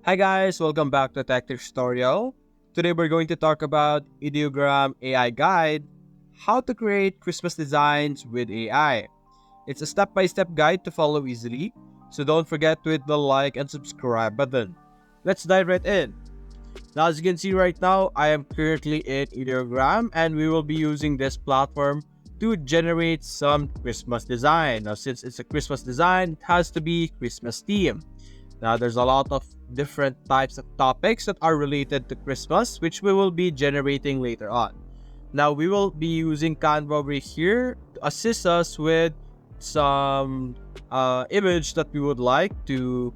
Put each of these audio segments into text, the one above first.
Hi guys, welcome back to Tech Tutorial. Today we're going to talk about Ideogram AI Guide, how to create Christmas designs with AI. It's a step-by-step guide to follow easily, so don't forget to hit the like and subscribe button. Let's dive right in. Now as you can see right now, I am currently in Ideogram and we will be using this platform to generate some Christmas design. Now since it's a Christmas design, it has to be Christmas theme. Now, there's a lot of different types of topics that are related to Christmas, which we will be generating later on. Now, we will be using Canva over here to assist us with some image that we would like to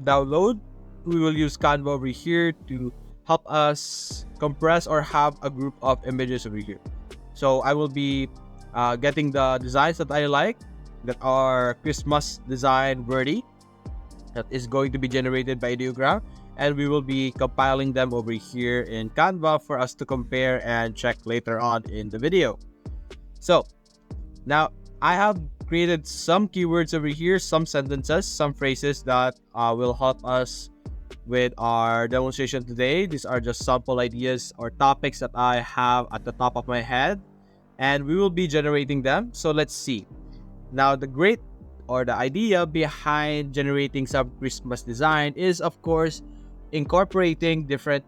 download. We will use Canva over here to help us compress or have a group of images over here. So, I will be getting the designs that I like that are Christmas design worthy that is going to be generated by Ideogram, and we will be compiling them over here in Canva for us to compare and check later on in the video. So now I have created some keywords over here, some sentences, some phrases that will help us with our demonstration today. These are just sample ideas or topics that I have at the top of my head, and we will be generating them. So let's see. Now the idea behind generating some Christmas design is, of course, incorporating different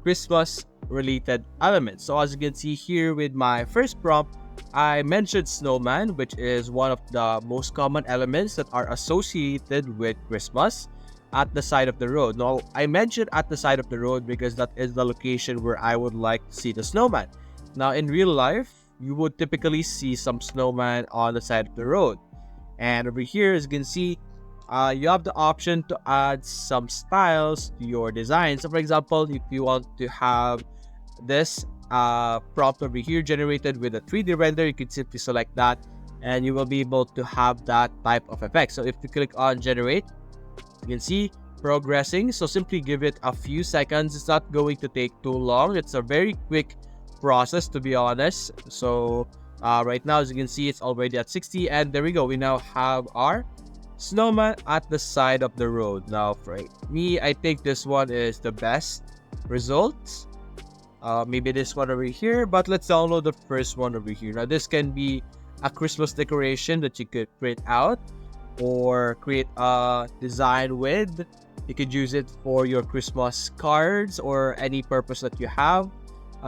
Christmas related elements. So as you can see here with my first prompt, I mentioned snowman, which is one of the most common elements that are associated with Christmas at the side of the road. Now, I mentioned at the side of the road because that is the location where I would like to see the snowman. Now, in real life, you would typically see some snowman on the side of the road. And over here, as you can see, you have the option to add some styles to your design. So for example, if you want to have this prompt over here generated with a 3D render, you can simply select that and you will be able to have that type of effect. So if you click on generate, you can see progressing. So simply give it a few seconds. It's not going to take too long. It's a very quick process, to be honest. So right now, as you can see, it's already at 60, and there we go. We now have our snowman at the side of the road. Now for me, I think this one is the best result. Maybe this one over here, but let's download the first one over here. Now this can be a Christmas decoration that you could print out or create a design with. You could use it for your Christmas cards or any purpose that you have.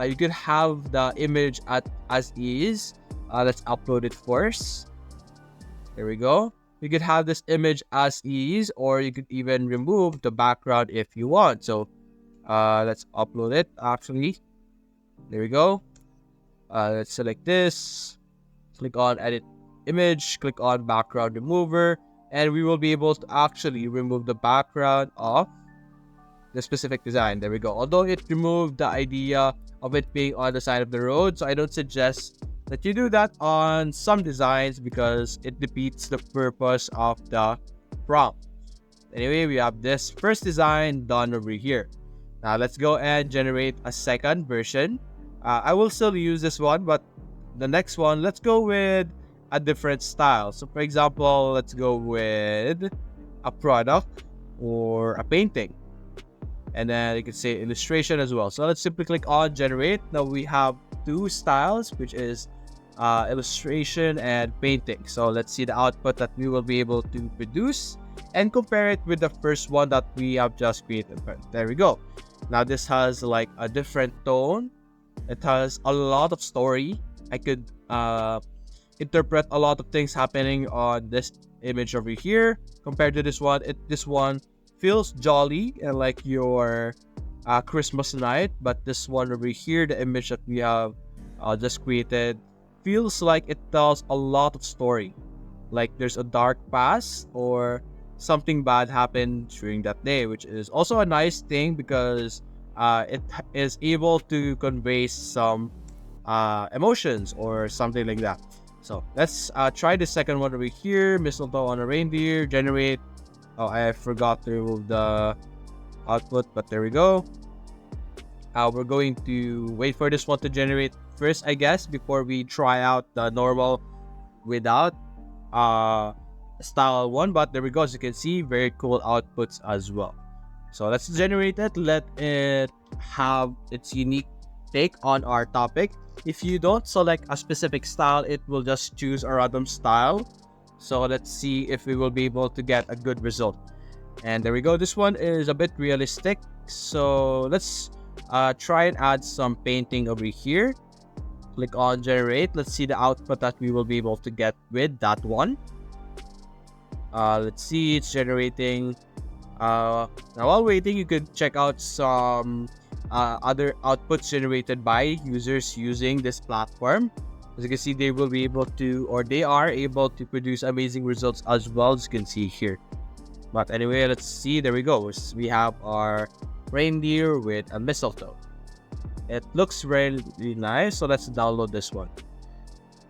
You could have the image as is. Let's upload it first. There we go. You could have this image as is, or you could even remove the background if you want. So let's upload it actually. There we go. Let's select this. Click on edit image. Click on background remover. And we will be able to actually remove the background of the specific design. There we go. Although it removed the idea of it being on the side of the road, so I don't suggest that you do that on some designs because it defeats the purpose of the prompt. Anyway, we have this first design done over here. Now let's go and generate a second version. I will still use this one, but the next one, let's go with a different style. So for example, let's go with a product or a painting. And then you can say illustration as well. So let's simply click on generate. Now we have two styles, which is illustration and painting. So let's see the output that we will be able to produce and compare it with the first one that we have just created. There we go. Now this has like a different tone. It has a lot of story. I could interpret a lot of things happening on this image over here compared to this one. This one feels jolly and like your Christmas night, but this one over here, the image that we have just created, feels like it tells a lot of story. Like there's a dark past or something bad happened during that day, which is also a nice thing because it is able to convey some emotions or something like that. So let's try the second one over here. Mistletoe on a reindeer, generate. Oh, I forgot to remove the output, but there we go. We're going to wait for this one to generate first, I guess, before we try out the normal without style one. But there we go. As you can see, very cool outputs as well. So let's generate it. Let it have its unique take on our topic. If you don't select a specific style, it will just choose a random style. So let's see if we will be able to get a good result. And there we go. This one is a bit realistic. So let's try and add some painting over here. Click on generate. Let's see the output that we will be able to get with that one. Let's see, it's generating. Now while waiting, you could check out some other outputs generated by users using this platform. As you can see, they will be able to, or they are able to produce amazing results as well, as you can see here. But anyway, let's see. There we go. We have our reindeer with a mistletoe. It looks really nice, so let's download this one.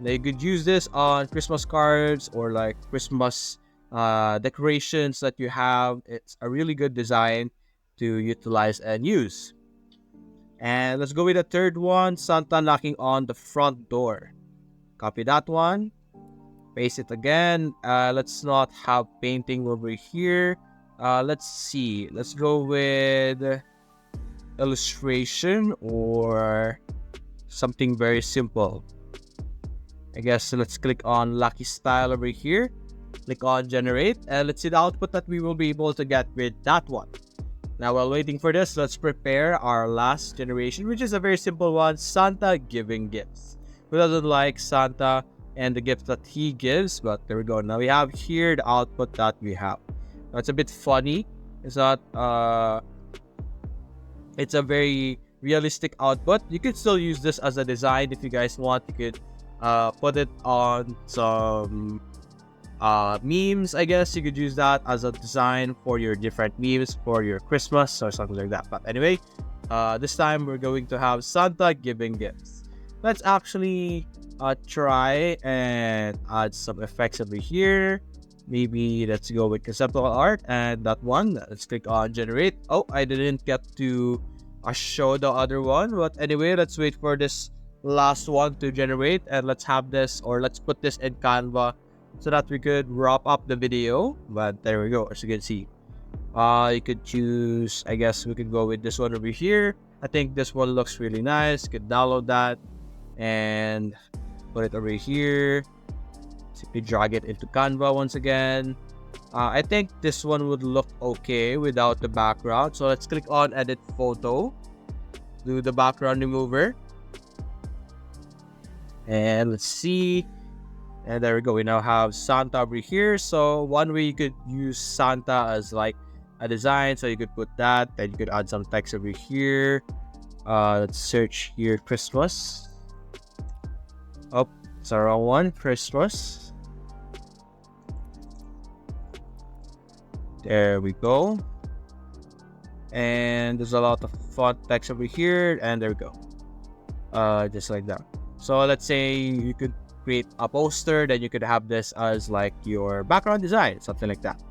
Now you could use this on Christmas cards or like Christmas decorations that you have. It's a really good design to utilize and use. And let's go with the third one, Santa knocking on the front door. Copy that one, paste it again. Let's not have painting over here. Let's see, let's go with illustration or something very simple. I guess let's click on lucky style over here. Click on generate, and let's see the output that we will be able to get with that one. Now while waiting for this, let's prepare our last generation, which is a very simple one, Santa giving gifts. Who doesn't like Santa and the gifts that he gives? But there we go. Now we have here the output that we have. Now it's a bit funny. It's not it's a very realistic output. You could still use this as a design if you guys want. You could put it on some memes. I guess you could use that as a design for your different memes for your Christmas or something like that. But anyway, this time we're going to have Santa giving gifts. Let's actually try and add some effects over here. Maybe let's go with conceptual art and that one. Let's click on generate. Oh, I didn't get to show the other one, but anyway, let's wait for this last one to generate, and let's have this, or let's put this in Canva so that we could wrap up the video. But there we go. As you can see, you could choose, I guess we could go with this one over here. I think this one looks really nice. You could download that and put it over here. Simply drag it into Canva once again. I think this one would look okay without the background. So let's click on edit photo, do the background remover, and let's see. And there we go. We now have Santa over here. So one way you could use Santa as like a design. So you could put that, then you could add some text over here. Let's search here Christmas. Oh, it's the wrong one. Christmas. There we go. And there's a lot of font text over here, and there we go. Just like that. So let's say you could create a poster, then you could have this as like your background design, something like that.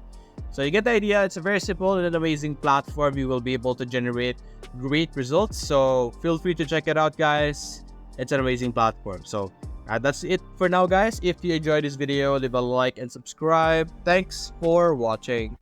So you get the idea. It's a very simple and an amazing platform. You will be able to generate great results. So feel free to check it out, guys. It's an amazing platform. So that's it for now, guys. If you enjoyed this video, leave a like and subscribe. Thanks for watching.